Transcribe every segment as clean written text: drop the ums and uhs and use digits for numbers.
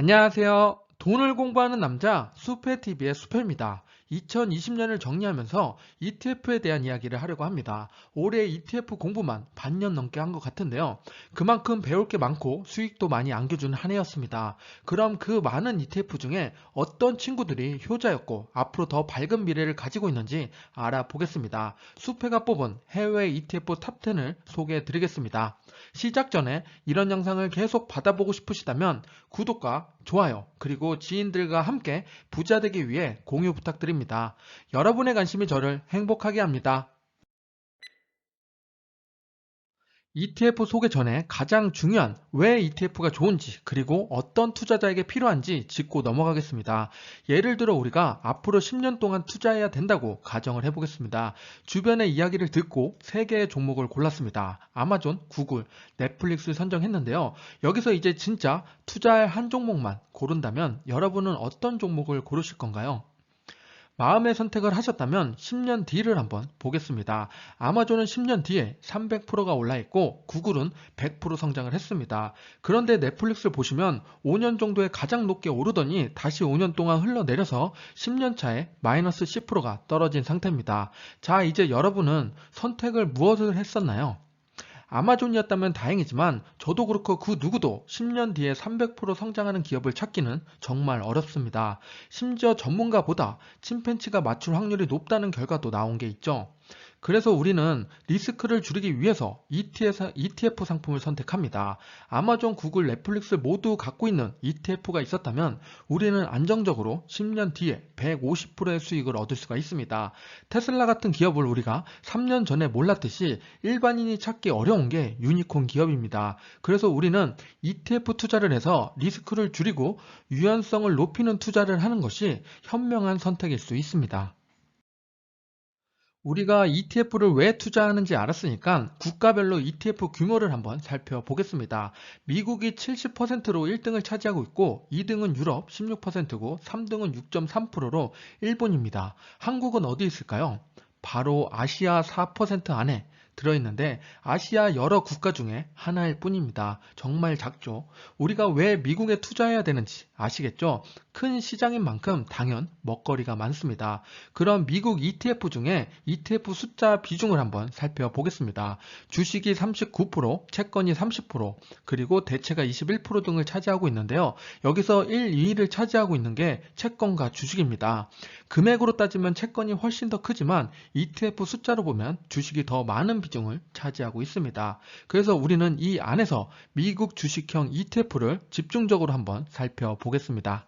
안녕하세요. 돈을 공부하는 남자 수페TV의 수페입니다. 2020년을 정리하면서 ETF에 대한 이야기를 하려고 합니다. 올해 ETF 공부만 반년 넘게 한 것 같은데요. 그만큼 배울 게 많고 수익도 많이 안겨주는 한 해였습니다. 그럼 그 많은 ETF 중에 어떤 친구들이 효자였고 앞으로 더 밝은 미래를 가지고 있는지 알아보겠습니다. 수페가 뽑은 해외 ETF 탑10을 소개해 드리겠습니다. 시작 전에 이런 영상을 계속 받아보고 싶으시다면 구독과 좋아요 그리고 지인들과 함께 부자 되기 위해 공유 부탁드립니다. 여러분의 관심이 저를 행복하게 합니다. ETF 소개 전에 가장 중요한 왜 ETF가 좋은지 그리고 어떤 투자자에게 필요한지 짚고 넘어가겠습니다. 예를 들어 우리가 앞으로 10년 동안 투자해야 된다고 가정을 해보겠습니다. 주변의 이야기를 듣고 3개의 종목을 골랐습니다. 아마존, 구글, 넷플릭스를 선정했는데요. 여기서 이제 진짜 투자할 한 종목만 고른다면 여러분은 어떤 종목을 고르실 건가요? 마음의 선택을 하셨다면 10년 뒤를 한번 보겠습니다. 아마존은 10년 뒤에 300%가 올라있고 구글은 100% 성장을 했습니다. 그런데 넷플릭스를 보시면 5년 정도에 가장 높게 오르더니 다시 5년 동안 흘러내려서 10년 차에 마이너스 10%가 떨어진 상태입니다. 자, 이제 여러분은 선택을 무엇을 했었나요? 아마존이었다면 다행이지만 저도 그렇고 그 누구도 10년 뒤에 300% 성장하는 기업을 찾기는 정말 어렵습니다. 심지어 전문가보다 침팬치가 맞출 확률이 높다는 결과도 나온 게 있죠. 그래서 우리는 리스크를 줄이기 위해서 ETF 상품을 선택합니다. 아마존, 구글, 넷플릭스 모두 갖고 있는 ETF가 있었다면 우리는 안정적으로 10년 뒤에 150%의 수익을 얻을 수가 있습니다. 테슬라 같은 기업을 우리가 3년 전에 몰랐듯이 일반인이 찾기 어려운 게 유니콘 기업입니다. 그래서 우리는 ETF 투자를 해서 리스크를 줄이고 유연성을 높이는 투자를 하는 것이 현명한 선택일 수 있습니다. 우리가 ETF를 왜 투자하는지 알았으니까 국가별로 ETF 규모를 한번 살펴보겠습니다. 미국이 70%로 1등을 차지하고 있고 2등은 유럽 16%고 3등은 6.3%로 일본입니다. 한국은 어디 있을까요? 바로 아시아 4% 안에 들어있는데 아시아 여러 국가 중에 하나일 뿐입니다. 정말 작죠. 우리가 왜 미국에 투자해야 되는지 아시겠죠? 큰 시장인 만큼 당연 먹거리가 많습니다. 그럼 미국 ETF 중에 ETF 숫자 비중을 한번 살펴보겠습니다. 주식이 39%, 채권이 30%, 그리고 대체가 21% 등을 차지하고 있는데요. 여기서 1, 2위를 차지하고 있는 게 채권과 주식입니다. 금액으로 따지면 채권이 훨씬 더 크지만 ETF 숫자로 보면 주식이 더 많은 비중을 차지하고 있습니다. 그래서 우리는 이 안에서 미국 주식형 ETF를 집중적으로 한번 살펴보겠습니다.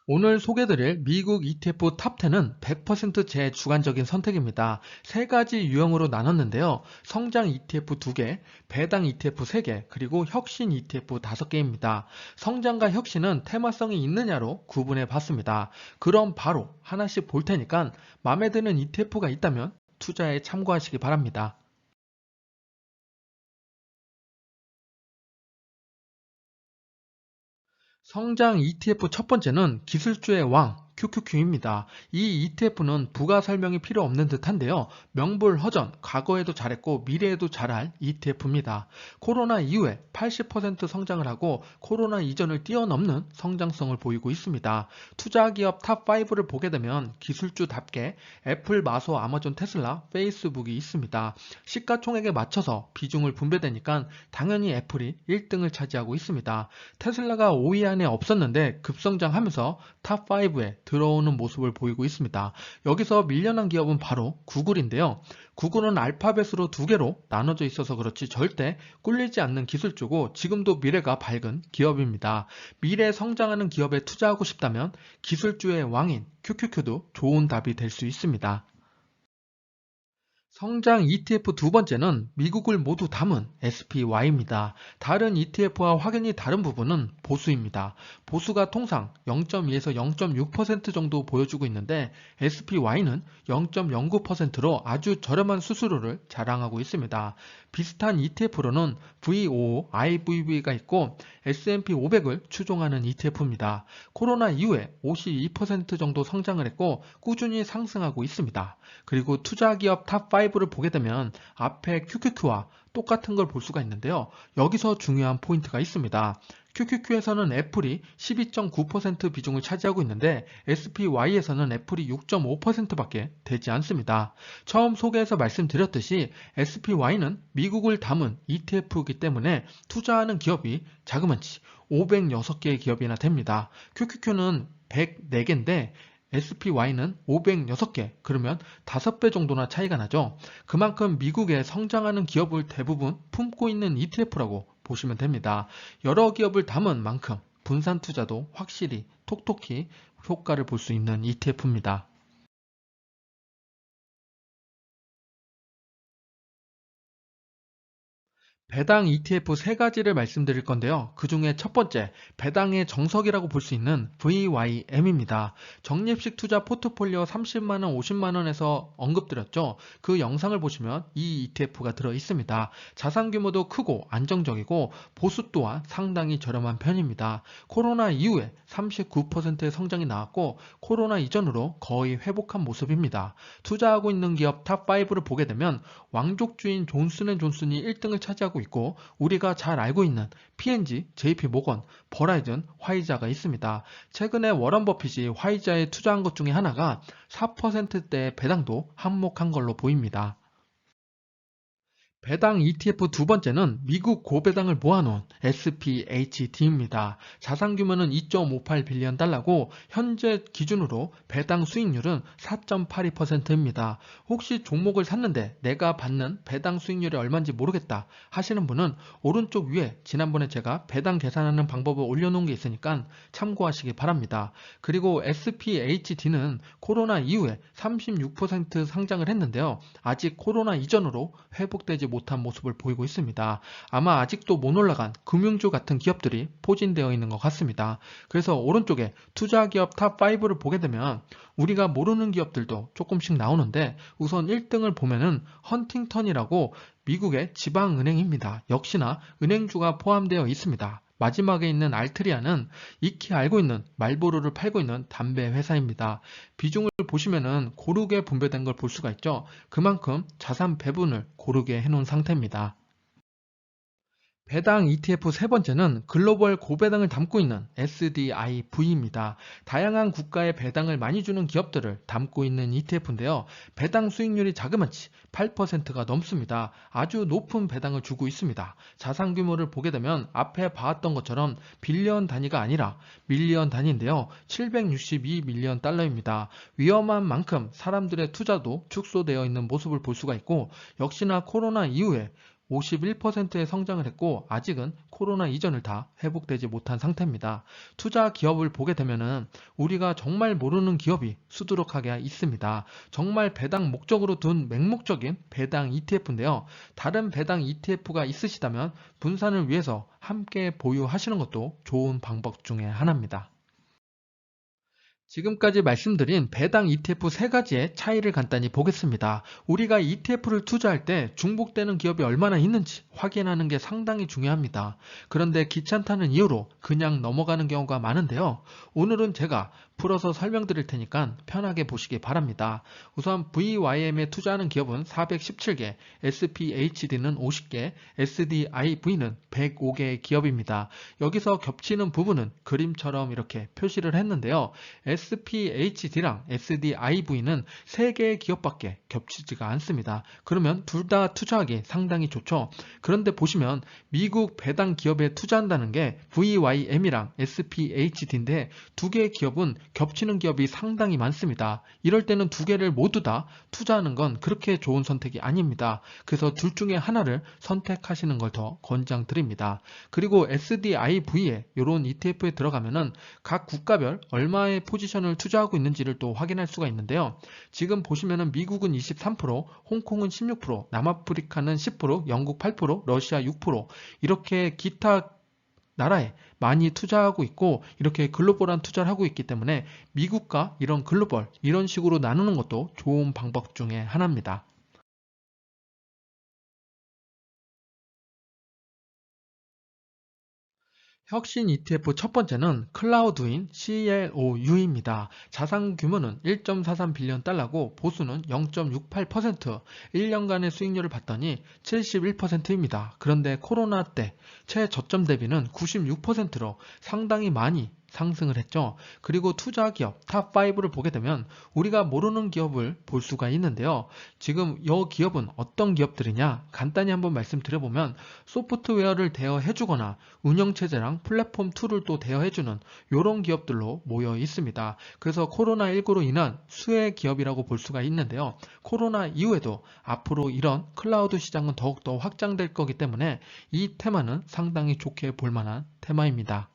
오늘 소개드릴 미국 ETF 탑10은 100% 제 주관적인 선택입니다. 세 가지 유형으로 나눴는데요. 성장 ETF 2개, 배당 ETF 3개, 그리고 혁신 ETF 5개입니다. 성장과 혁신은 테마성이 있느냐로 구분해 봤습니다. 그럼 바로 하나씩 볼 테니까 마음에 드는 ETF가 있다면 투자에 참고하시기 바랍니다. 성장 ETF 첫 번째는 기술주의 왕 QQQ입니다. 이 ETF는 부가 설명이 필요 없는 듯한데요. 명불허전, 과거에도 잘했고 미래에도 잘할 ETF입니다. 코로나 이후에 80% 성장을 하고 코로나 이전을 뛰어넘는 성장성을 보이고 있습니다. 투자기업 탑5를 보게 되면 기술주답게 애플, 마소, 아마존, 테슬라, 페이스북이 있습니다. 시가총액에 맞춰서 비중을 분배되니까 당연히 애플이 1등을 차지하고 있습니다. 테슬라가 5위 안에 없었는데 급성장하면서 탑5에 들어오는 모습을 보이고 있습니다. 여기서 밀려난 기업은 바로 구글인데요. 구글은 알파벳으로 2개로 나눠져 있어서 그렇지 절대 꿀리지 않는 기술주고 지금도 미래가 밝은 기업입니다. 미래에 성장하는 기업에 투자하고 싶다면 기술주의 왕인 QQQ도 좋은 답이 될 수 있습니다. 성장 ETF 두 번째는 미국을 모두 담은 SPY입니다. 다른 ETF와 확연히 다른 부분은 보수입니다. 보수가 통상 0.2에서 0.6% 정도 보여주고 있는데 SPY는 0.09%로 아주 저렴한 수수료를 자랑하고 있습니다. 비슷한 ETF로는 VOO, IVV가 있고 S&P 500을 추종하는 ETF입니다. 코로나 이후에 52% 정도 성장을 했고 꾸준히 상승하고 있습니다. 그리고 투자기업 탑5를 보게 되면 앞에 QQQ와 똑같은 걸 볼 수가 있는데요. 여기서 중요한 포인트가 있습니다. QQQ에서는 애플이 12.9% 비중을 차지하고 있는데 SPY에서는 애플이 6.5%밖에 되지 않습니다. 처음 소개에서 말씀드렸듯이 SPY는 미국을 담은 ETF이기 때문에 투자하는 기업이 자그마치 506개의 기업이나 됩니다. QQQ는 104개인데 SPY는 506개, 그러면 5배 정도나 차이가 나죠. 그만큼 미국에 성장하는 기업을 대부분 품고 있는 ETF라고 보시면 됩니다. 여러 기업을 담은 만큼 분산 투자도 확실히 톡톡히 효과를 볼 수 있는 ETF입니다. 배당 ETF 세 가지를 말씀드릴 건데요. 그 중에 첫 번째, 배당의 정석이라고 볼 수 있는 VYM입니다. 적립식 투자 포트폴리오 30만원, 50만원에서 언급드렸죠. 그 영상을 보시면 이 ETF가 들어 있습니다. 자산 규모도 크고 안정적이고 보수 또한 상당히 저렴한 편입니다. 코로나 이후에 39%의 성장이 나왔고 코로나 이전으로 거의 회복한 모습입니다. 투자하고 있는 기업 탑5를 보게 되면 왕족주인 존슨앤존슨이 1등을 차지하고 있고 우리가 잘 알고 있는 P&G, JP모건, 버라이즌, 화이자가 있습니다. 최근에 워런 버핏이 화이자에 투자한 것 중에 하나가 4%대 배당도 한몫한 걸로 보입니다. 배당 ETF 두 번째는 미국 고배당을 모아놓은 SPHD입니다. 자산 규모는 2.58빌리언 달러고 현재 기준으로 배당 수익률은 4.82%입니다. 혹시 종목을 샀는데 내가 받는 배당 수익률이 얼마인지 모르겠다 하시는 분은 오른쪽 위에 지난번에 제가 배당 계산하는 방법을 올려놓은 게 있으니까 참고하시기 바랍니다. 그리고 SPHD는 코로나 이후에 36% 상장을 했는데요. 아직 코로나 이전으로 회복되지 못한 모습을 보이고 있습니다. 아마 아직도 못 올라간 금융주 같은 기업들이 포진되어 있는 것 같습니다. 그래서 오른쪽에 투자 기업 탑5를 보게 되면 우리가 모르는 기업들도 조금씩 나오는데 우선 1등을 보면은 헌팅턴이라고 미국의 지방은행입니다. 역시나 은행주가 포함되어 있습니다. 마지막에 있는 알트리아는 익히 알고 있는 말보로를 팔고 있는 담배 회사입니다. 비중을 보시면은 고르게 분배된 걸 볼 수가 있죠. 그만큼 자산 배분을 고르게 해놓은 상태입니다. 배당 ETF 세 번째는 글로벌 고배당을 담고 있는 SDIV입니다. 다양한 국가의 배당을 많이 주는 기업들을 담고 있는 ETF인데요. 배당 수익률이 자그마치 8%가 넘습니다. 아주 높은 배당을 주고 있습니다. 자산 규모를 보게 되면 앞에 봐왔던 것처럼 빌리언 단위가 아니라 밀리언 단위인데요. 762밀리언 달러입니다. 위험한 만큼 사람들의 투자도 축소되어 있는 모습을 볼 수가 있고 역시나 코로나 이후에 51%의 성장을 했고 아직은 코로나 이전을 다 회복되지 못한 상태입니다. 투자 기업을 보게 되면은 우리가 정말 모르는 기업이 수두룩하게 있습니다. 정말 배당 목적으로 둔 맹목적인 배당 ETF인데요. 다른 배당 ETF가 있으시다면 분산을 위해서 함께 보유하시는 것도 좋은 방법 중에 하나입니다. 지금까지 말씀드린 배당 ETF 세 가지의 차이를 간단히 보겠습니다. 우리가 ETF를 투자할 때 중복되는 기업이 얼마나 있는지 확인하는 게 상당히 중요합니다. 그런데 귀찮다는 이유로 그냥 넘어가는 경우가 많은데요. 오늘은 제가 풀어서 설명드릴 테니까 편하게 보시기 바랍니다. 우선 VYM에 투자하는 기업은 417개, SPHD는 50개, SDIV는 105개의 기업입니다. 여기서 겹치는 부분은 그림처럼 이렇게 표시를 했는데요. SPHD랑 SDIV는 3개의 기업밖에 겹치지가 않습니다. 그러면 둘 다 투자하기 상당히 좋죠. 그런데 보시면 미국 배당 기업에 투자한다는 게 VYM이랑 SPHD인데 두 개의 기업은 겹치는 기업이 상당히 많습니다. 이럴 때는 두 개를 모두 다 투자하는 건 그렇게 좋은 선택이 아닙니다. 그래서 둘 중에 하나를 선택하시는 걸 더 권장드립니다. 그리고 SDIV에 이런 ETF에 들어가면은 각 국가별 얼마의 포지션을 투자하고 있는지를 또 확인할 수가 있는데요. 지금 보시면은 미국은 23%, 홍콩은 16%, 남아프리카는 10%, 영국 8%, 러시아 6% 이렇게 기타 나라에 많이 투자하고 있고 이렇게 글로벌한 투자를 하고 있기 때문에 미국과 이런 글로벌 이런 식으로 나누는 것도 좋은 방법 중에 하나입니다. 혁신 ETF 첫 번째는 클라우드인 CLOU입니다. 자산 규모는 1.43빌리언 달러고 보수는 0.68%, 1년간의 수익률을 봤더니 71%입니다. 그런데 코로나 때 최저점 대비는 96%로 상당히 많이 상승을 했죠. 그리고 투자 기업 탑5를 보게 되면 우리가 모르는 기업을 볼 수가 있는데요. 지금 이 기업은 어떤 기업들이냐? 간단히 한번 말씀드려보면 소프트웨어를 대여해주거나 운영체제랑 플랫폼 툴을 또 대여해주는 이런 기업들로 모여 있습니다. 그래서 코로나19로 인한 수혜 기업이라고 볼 수가 있는데요. 코로나 이후에도 앞으로 이런 클라우드 시장은 더욱더 확장될 거기 때문에 이 테마는 상당히 좋게 볼 만한 테마입니다.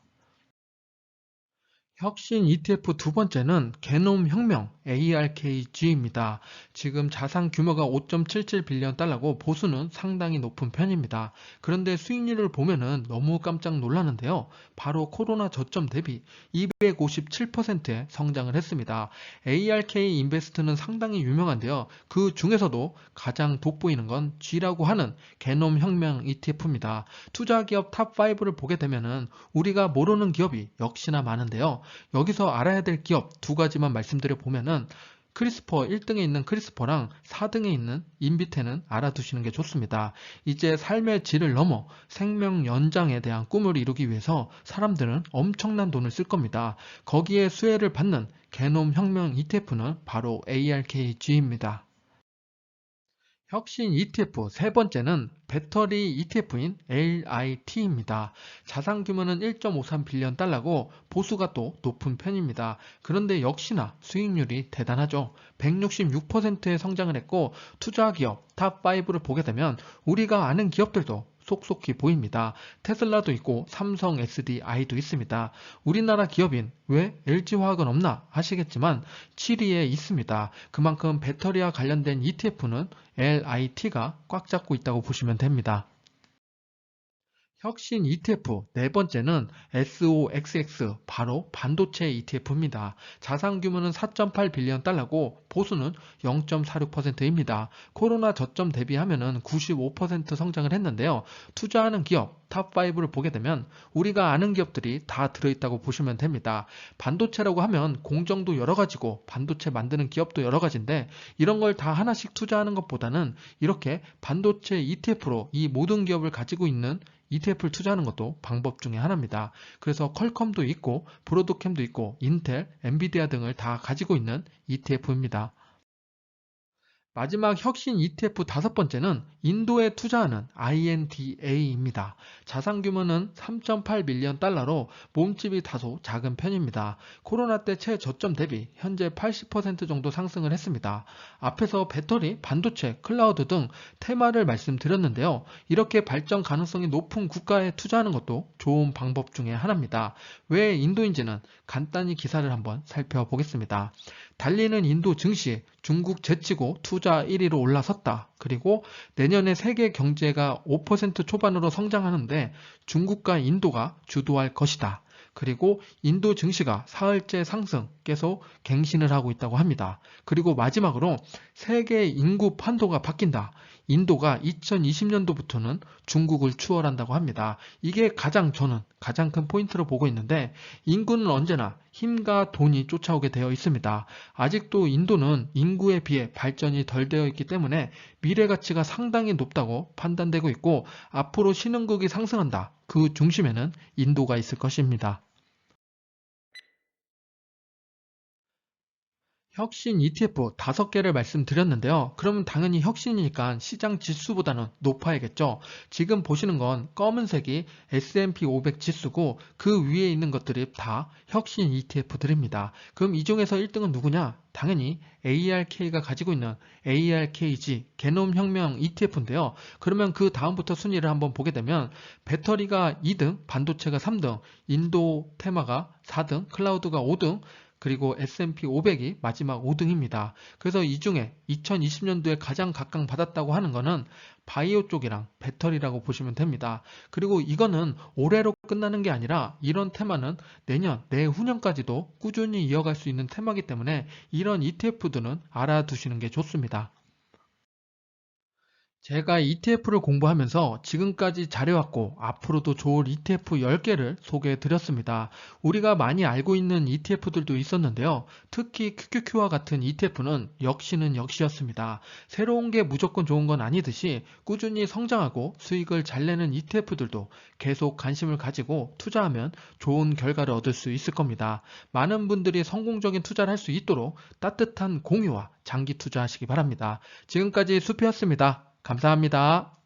혁신 ETF 두 번째는 게놈 혁명 ARKG입니다. 지금 자산 규모가 5.77빌리언 달러고 보수는 상당히 높은 편입니다. 그런데 수익률을 보면은 너무 깜짝 놀라는데요. 바로 코로나 저점 대비 257%의 성장을 했습니다. ARK 인베스트는 상당히 유명한데요. 그 중에서도 가장 돋보이는 건 G라고 하는 게놈 혁명 ETF입니다. 투자 기업 탑5를 보게 되면은 우리가 모르는 기업이 역시나 많은데요. 여기서 알아야 될 기업 두 가지만 말씀드려 보면은 크리스퍼 1등에 있는 크리스퍼랑 4등에 있는 인비테는 알아두시는 게 좋습니다. 이제 삶의 질을 넘어 생명 연장에 대한 꿈을 이루기 위해서 사람들은 엄청난 돈을 쓸 겁니다. 거기에 수혜를 받는 게놈 혁명 ETF는 바로 ARKG입니다. 혁신 ETF 세 번째는 배터리 ETF인 LIT입니다. 자산 규모는 1.53빌리언 달러고 보수가 또 높은 편입니다. 그런데 역시나 수익률이 대단하죠. 166%의 성장을 했고 투자 기업 탑5를 보게 되면 우리가 아는 기업들도 속속히 보입니다. 테슬라도 있고 삼성 SDI도 있습니다. 우리나라 기업인 왜 LG화학은 없나 하시겠지만 7위에 있습니다. 그만큼 배터리와 관련된 ETF는 LIT가 꽉 잡고 있다고 보시면 됩니다. 혁신 ETF 네 번째는 SOXX 바로 반도체 ETF입니다. 자산 규모는 4.8빌리언 달러고 보수는 0.46%입니다. 코로나 저점 대비하면 95% 성장을 했는데요. 투자하는 기업 탑5를 보게 되면 우리가 아는 기업들이 다 들어있다고 보시면 됩니다. 반도체라고 하면 공정도 여러 가지고 반도체 만드는 기업도 여러 가지인데 이런 걸 다 하나씩 투자하는 것보다는 이렇게 반도체 ETF로 이 모든 기업을 가지고 있는 ETF를 투자하는 것도 방법 중에 하나입니다. 그래서 퀄컴도 있고 브로드캠도 있고 인텔, 엔비디아 등을 다 가지고 있는 ETF입니다. 마지막 혁신 ETF 다섯 번째는 인도에 투자하는 INDA입니다. 자산 규모는 3.8빌리언 달러로 몸집이 다소 작은 편입니다. 코로나 때 최저점 대비 현재 80% 정도 상승을 했습니다. 앞에서 배터리, 반도체, 클라우드 등 테마를 말씀드렸는데요. 이렇게 발전 가능성이 높은 국가에 투자하는 것도 좋은 방법 중에 하나입니다. 왜 인도인지는 간단히 기사를 한번 살펴보겠습니다. 달리는 인도 증시, 중국 제치고 투자 1위로 올라섰다. 그리고 내년에 세계 경제가 5% 초반으로 성장하는데 중국과 인도가 주도할 것이다. 그리고 인도 증시가 사흘째 상승 계속 갱신을 하고 있다고 합니다. 그리고 마지막으로 세계 인구 판도가 바뀐다. 인도가 2020년도부터는 중국을 추월한다고 합니다. 이게 저는 가장 큰 포인트로 보고 있는데 인구는 언제나 힘과 돈이 쫓아오게 되어 있습니다. 아직도 인도는 인구에 비해 발전이 덜 되어 있기 때문에 미래 가치가 상당히 높다고 판단되고 있고 앞으로 신흥국이 상승한다. 그 중심에는 인도가 있을 것입니다. 혁신 ETF 5개를 말씀드렸는데요. 그러면 당연히 혁신이니까 시장 지수보다는 높아야겠죠. 지금 보시는 건 검은색이 S&P 500 지수고 그 위에 있는 것들이 다 혁신 ETF들입니다. 그럼 이 중에서 1등은 누구냐? 당연히 ARK가 가지고 있는 ARKG 게놈 혁명 ETF인데요. 그러면 그 다음부터 순위를 한번 보게 되면 배터리가 2등, 반도체가 3등, 인도 테마가 4등, 클라우드가 5등, 그리고 S&P 500이 마지막 5등입니다. 그래서 이 중에 2020년도에 가장 각광받았다고 하는 거는 바이오 쪽이랑 배터리라고 보시면 됩니다. 그리고 이거는 올해로 끝나는 게 아니라 이런 테마는 내년, 내후년까지도 꾸준히 이어갈 수 있는 테마이기 때문에 이런 ETF들은 알아두시는 게 좋습니다. 제가 ETF를 공부하면서 지금까지 잘해왔고 앞으로도 좋을 ETF 10개를 소개해 드렸습니다. 우리가 많이 알고 있는 ETF들도 있었는데요. 특히 QQQ와 같은 ETF는 역시는 역시였습니다. 새로운 게 무조건 좋은 건 아니듯이 꾸준히 성장하고 수익을 잘 내는 ETF들도 계속 관심을 가지고 투자하면 좋은 결과를 얻을 수 있을 겁니다. 많은 분들이 성공적인 투자를 할 수 있도록 따뜻한 공유와 장기 투자하시기 바랍니다. 지금까지 수피였습니다. 감사합니다.